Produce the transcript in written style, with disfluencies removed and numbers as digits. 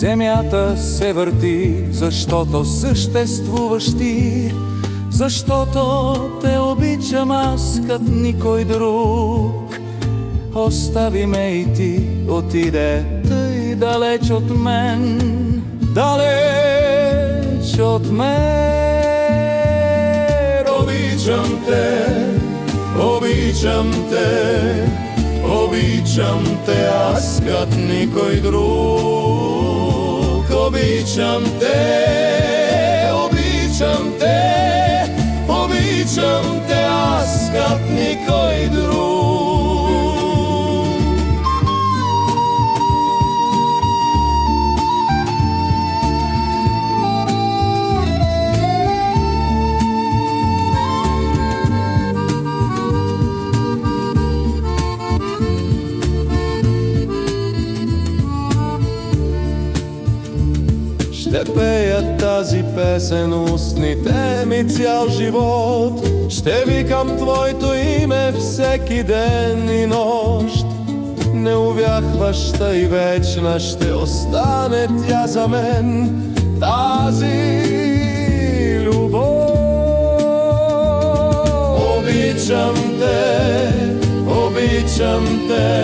Земјата се врти, заштото съществуваш ти, заштото те обичам аз кад никој друг. Остави ме и ти, отиде тъй далеч от мен, далеч от мен. Обичам те, обичам те, обичам те аз кад никој друг. Обичам те, обичам те, обичам те аз кад никој друг. Ще пея тази песен устните ми цял живот. Ще викам твоето име всеки ден и нощ. Неувяхваща и вечна ще остане тя за мен, тази любов. Обичам те, обичам те,